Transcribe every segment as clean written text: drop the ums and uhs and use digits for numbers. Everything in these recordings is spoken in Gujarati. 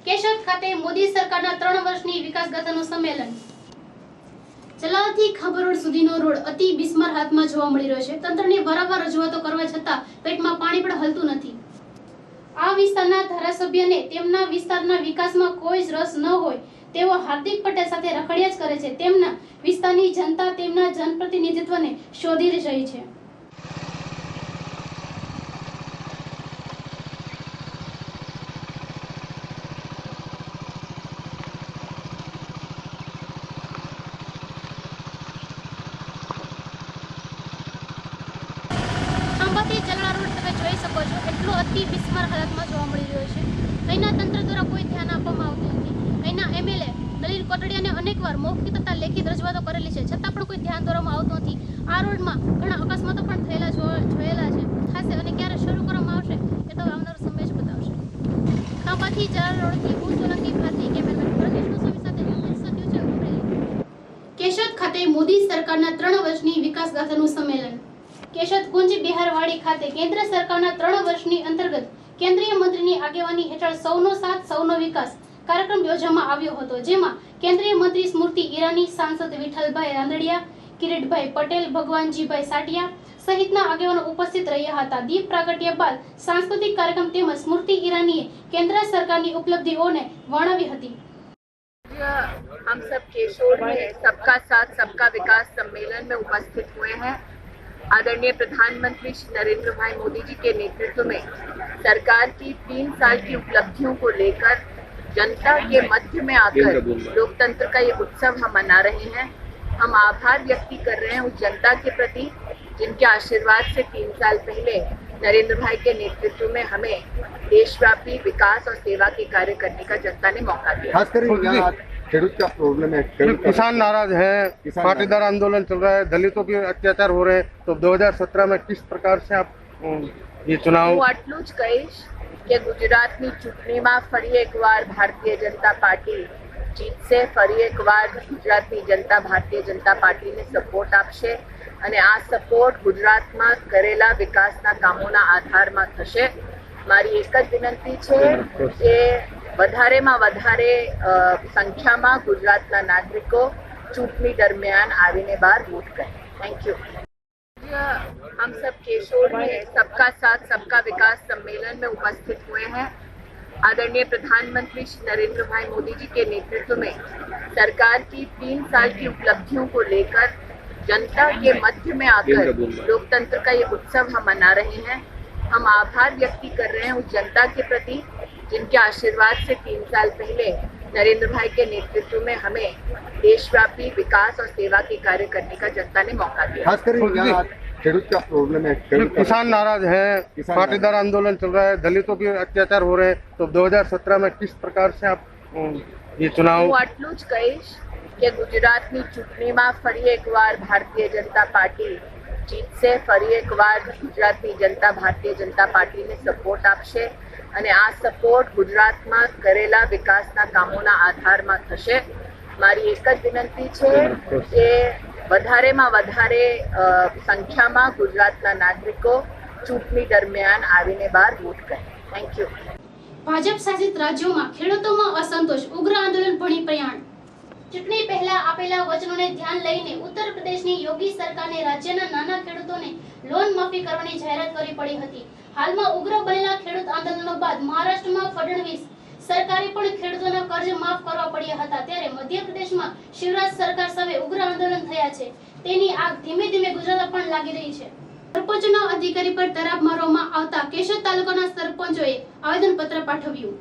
કેશોદ ખાતે મોદી સરકારના 3 વર્ષની વિકાસ ગાથાનું સંમેલન। ચલાવથી ખાંભા રોડ સુધીનો રોડ અતિ બિસ્માર હાલતમાં જોવા મળી રહ્યો છે। તંત્રની વારંવાર રજૂઆતો કરવા છતાં પેટમાં પાણી પણ હલતું નથી। આ વિસ્તારના ધારાસભ્યને તેમના વિસ્તારના વિકાસમાં કોઈ જ રસ ન હોય તેઓ હાર્દિક પટેલ સાથે રખડિયા જ કરે છે। તેમના વિસ્તારની જનતા તેમના જનપ્રતિનિધિત્વને શોધી રહી છે। જલણા રોડ તમે જોઈ શકો છો, એટલો અતિ બિસ્માર હાલતમાં જોવા મળી રહ્યો છે। અહીંના તંત્ર દ્વારા કોઈ ધ્યાન આપવામાં આવતું નથી। અહીંના એમએલએ દલીલ કોટડિયાને અનેકવાર મૌખિક તથા લેખિત રજૂઆતો કરેલી છે, છતાં પણ કોઈ ધ્યાન દોરવામાં આવતું નથી। આ રોડમાં ઘણા અકસ્માતો પણ જોયેલા છે થશે અને ક્યારે શરૂ કરવામાં આવશે એ તો આવનારો સમય જ બતાવશે। ખાંભાથી જલણા રોડથી હું સોલંકી ભારતી કેમેરામેન પ્રદેશનો સવી સાથે ન્યૂઝ અમરેલી। કેશોદ ખાતે મોદી સરકારના 3 વર્ષની વિકાસ ગાથાનું સંમેલન। કેશોદ કુંજ બિહારવાડી ખાતે કેન્દ્ર સરકારના 3 વર્ષની અંતર્ગત કેન્દ્રીય મંત્રીની આગેવાની હેઠળ સૌનો સાથ સૌનો વિકાસ કાર્યક્રમ યોજવામાં આવ્યો હતો, જેમાં કેન્દ્રીય મંત્રી સ્મૃતિ ઈરાની, સાંસદ વિઠ્ઠલભાઈ રાંદડિયા, કિરીટભાઈ પટેલ, ભગવાનજીભાઈ સાટિયા સહિતના આગેવાનો ઉપસ્થિત રહ્યા હતા। દીપ પ્રાગટ્ય બાદ સાંસ્કૃતિક કાર્યક્રમ તેમજ સ્મૃતિ ઈરાનીએ કેન્દ્ર સરકારની ઉપલબ્ધિઓને વર્ણવી હતી। हम सब केशोद में सबका साथ सबका विकास सम्मेलन में उपस्थित हुए हैं। आदरणीय प्रधानमंत्री श्री नरेंद्र भाई मोदी जी के नेतृत्व में सरकार की 3 साल की उपलब्धियों को लेकर जनता के मध्य में आकर लोकतंत्र का ये उत्सव हम मना रहे हैं। हम आभार व्यक्त कर रहे हैं उस जनता के प्रति जिनके आशीर्वाद से 3 साल पहले नरेंद्र भाई के नेतृत्व में हमें देशव्यापी विकास और सेवा के कार्य करने का जनता ने मौका दिया। खास कर खेडूत का प्रॉब्लम है, किसान नाराज है, पाटीदार आंदोलन चल रहा है, दलितों के अत्याचार हो रहे हैं, तो 2017 में किस प्रकार से आप ये चुनाव? હું આટલું જ કહીશ કે ગુજરાતની ચૂંટણીમાં ફરી એકવાર ભારતીય જનતા પાર્ટી જીતશે। ફરી એકવાર ગુજરાતની જનતા ભારતીય જનતા પાર્ટીને સપોર્ટ આપશે અને આ સપોર્ટ ગુજરાતમાં કરેલા વિકાસના કામોના આધારમાં થશે। મારી એક જ વિનંતી છે કે વધારેમાં વધારે સંખ્યામાં ગુજરાતના નાગરિકો ચૂંટણી દરમિયાન આવીને બહાર વોટ કરે। Thank you. हम सब केशोद में सबका साथ सबका विकास सम्मेलन में उपस्थित हुए हैं। आदरणीय प्रधानमंत्री श्री नरेंद्र भाई मोदी जी के नेतृत्व में सरकार की 3 साल की उपलब्धियों को लेकर जनता के मध्य में आकर लोकतंत्र का ये उत्सव हम मना रहे हैं। हम आभार व्यक्त कर रहे हैं उस जनता के प्रति जिनके आशीर्वाद से 3 साल पहले नरेंद्र भाई के नेतृत्व में हमें देशव्यापी विकास और सेवा के कार्य करने का जनता ने मौका दिया। खास कर खेडूत का प्रॉब्लम है, किसान नाराज है, पाटीदार आंदोलन चल रहा है, दलितों के अत्याचार हो रहे हैं, तो 2017 में किस प्रकार से आप ये चुनाव? હું આટલું જ કહીશ કે ગુજરાતની ચૂંટણીમાં ફરી એકવાર ભારતીય જનતા પાર્ટી જીતશે। ફરી એકવાર ગુજરાતની જનતા ભારતીય જનતા પાર્ટીને સપોર્ટ આપશે અને આ સપોર્ટ ગુજરાતમાં કરેલા વિકાસના કામોના આધારમાં થશે। મારી એક જ વિનંતી છે કે વધારેમાં વધારે સંખ્યામાં ગુજરાતના નાગરિકો ચૂંટણી દરમિયાન આવીને બહાર વોટ કરે। Thank you. ભાજપ શાસિત રાજ્યોમાં ખેડૂતોમાં અસંતોષ, ઉગ્ર આંદોલન ભણી પ્રયાણ। ચૂંટણી પહેલા આપેલા વચનોને ધ્યાન લઈને ઉત્તર પ્રદેશની યોગી સરકારને રાજ્યના નાના ખેડૂતોને લોન માફી કરવાની જાહેરાત કરવી પડી હતી। હાલમાં ઉગ્ર બનેલા ખેડૂત આંદોલનો બાદ મહારાષ્ટ્રમાં ફડણવીસ સરકારે પણ ખેડૂતોના કર્જ માફ કરવા પડ્યા હતા, ત્યારે મધ્યપ્રદેશમાં શિવરાજ સરકાર સામે ઉગ્ર આંદોલન થયા છે। તેની આગ ધીમે ધીમે ગુજરાતમાં પણ લાગી રહી છે। સરપંચના અધિકારી પર તરાપ મારવામાં આવતા કેશોદ તાલુકાના સરપંચોએ આવેદનપત્ર પાઠવ્યું।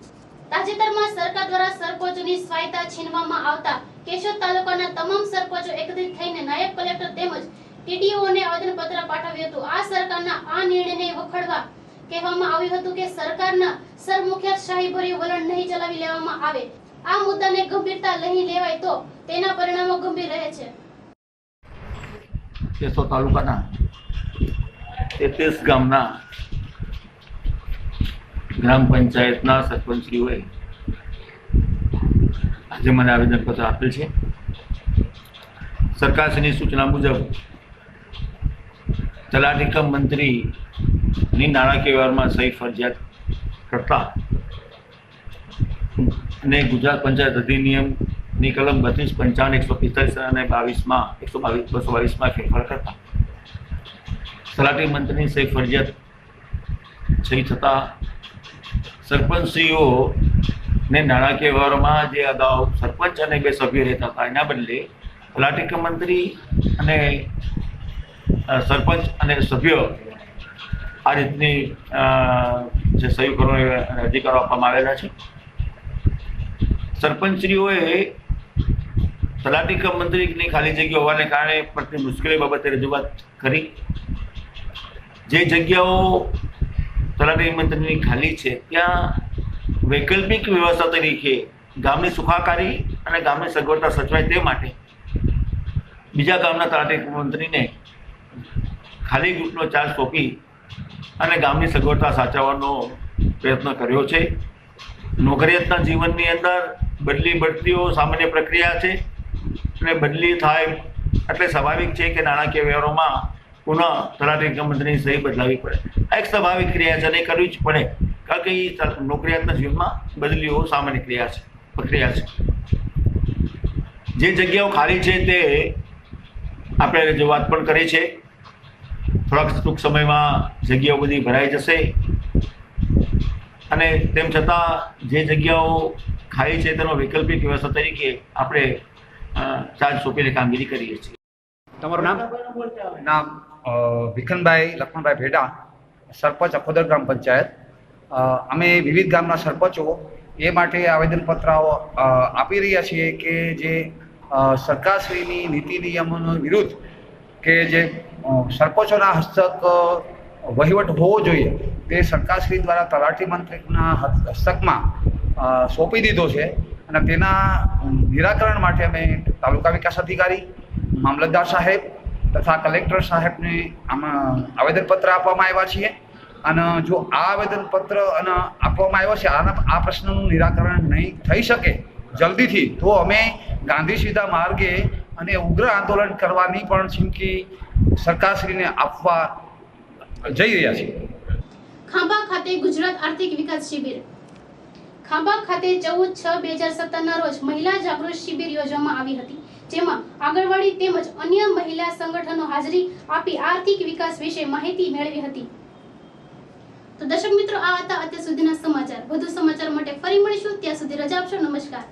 તાજેતરમાં સરકાર દ્વારા સરપંચોની સ્વાયત્તા છીનવામાં આવતા કેશોદ તાલુકાના તમામ સરપંચો એકત્રિત થઈને નાયબ કલેક્ટર તેમજ ટીડીઓને આવેદનપત્ર પાઠવ્યું હતું। આ સરકારના આ નિર્ણયને વખોડવા કહેવામાં આવ્યું હતું કે સરકારના સરમુખત્યારશાહીભર્યું વલણ નહીં ચલાવી લેવામાં આવે। આ મુદ્દાને ગંભીરતા નહીં લેવાય તો તેના પરિણામો ગંભીર રહે છે। કેશોદ તાલુકાના 33 ગામના ગ્રામ પંચાયતના સરપંચશ્રીઓએ આજે મને આવેદનપત્ર આપેલ છે। સરકારશ્રીની સૂચના મુજબ તલાટી કમ મંત્રીની નાણાકીય વ્યવહારમાં સહી ફરજિયાત કરતા અને ગુજરાત પંચાયત અધિનિયમની કલમ 32, 55, 145 અને 222માં ફેરફાર કરતા તલાટી મંત્રીની સહી ફરજિયાત છે છતાં સરપંચશ્રીઓને નાણાકીય વ્યવહારોમાં જે અગાઉ સરપંચ અને 2 સભ્યો રહેતા હતા એના બદલે તલાટી મંત્રી અને સરપંચ અને સભ્યો આ રીતની જે સહી કરવાનો અધિકારો આપવામાં આવેલા છે. સરપંચશ્રીઓએ તલાટી મંત્રીની ખાલી જગ્યા હોવાને કારણે પડતી મુશ્કેલી બાબતે રજૂઆત કરી. જે જગ્યાઓ તલાટી મંત્રીની ખાલી છે ત્યાં વૈકલ્પિક વ્યવસ્થા તરીકે ગામની સુખાકારી અને ગામની સગવડતા સચવાય તે માટે બીજા ગામના તલાટી મંત્રીને ખાલી ગ્રુપનો ચાર્જ સોંપી અને ગામની સગવડતા સાચવવાનો પ્રયત્ન કર્યો છે. નોકરિયાતના જીવનની અંદર બદલી બઢતીઓ સામાન્ય પ્રક્રિયા છે અને બદલી થાય એટલે સ્વાભાવિક છે કે નાણાકીય વ્યવહારોમાં પુનઃ તલાટી મંત્રીની સહી બદલાવી પડે. આ એક સ્વાભાવિક ક્રિયા છે અને કરવી જ પડે, કારણ કે એ નોકરિયાતના જીવનમાં બદલીઓ સામાન્ય પ્રક્રિયા છે. જે જગ્યાઓ ખાલી છે તે આપણે રજૂઆત પણ કરી છે. થોડાક ટૂંક સમયમાં જગ્યાઓ બધી ભરાઈ જશે અને તેમ છતાં જે જગ્યાઓ ખાલી છે તેનો વૈકલ્પિક વ્યવસ્થા તરીકે આપણે ચાર્જ સોંપીને કામગીરી કરીએ છીએ. તમારું નામ? ભીખનભાઈ લખમણભાઈ ભેડા, સરપંચ અખોદર ગ્રામ પંચાયત. અમે વિવિધ ગામના સરપંચો એ માટે આવેદનપત્ર આપી રહ્યા છીએ કે જે સરકારશ્રીની નીતિ નિયમોનો વિરુદ્ધ કે જે સરપંચોના હસ્તક વહીવટ હોવો જોઈએ તે સરકારશ્રી દ્વારા તલાટી મંત્રીના હસ્તકમાં સોંપી દીધો છે અને તેના નિરાકરણ માટે અમે તાલુકા વિકાસ અધિકારી, મામલતદાર સાહેબ તથા કલેક્ટર સાહેબને આમાં આવેદનપત્ર આપવામાં આવ્યા છીએ. અને જો આ આવેદનપત્ર અને આપવામાં આવ્યો છે આ પ્રશ્નનું નિરાકરણ નહીં થઈ શકે જલ્દીથી તો અમે ગાંધી સીધા માર્ગે અને ઉગ્ર આંદોલન કરવાની પણ ચીમકી સરકારશ્રીને આપવા જઈ રહ્યા છીએ. ખાંભા ખાતે ગુજરાત આર્થિક વિકાસ શિબિર. ખાંભા ખાતે 14/6/2017 રોજ મહિલા જાગૃતિ શિબિર યોજવામાં આવી હતી, જેમાં આંગણવાડી તેમજ અન્ય મહિલા સંગઠનો હાજરી આપી આર્થિક વિકાસ વિશે માહિતી મેળવી હતી. તો દર્શક મિત્રો, આ હતા અત્યાર સુધીના સમાચાર. વધુ સમાચાર માટે ફરી મળીશું. ત્યાં સુધી રજા આપશો. નમસ્કાર.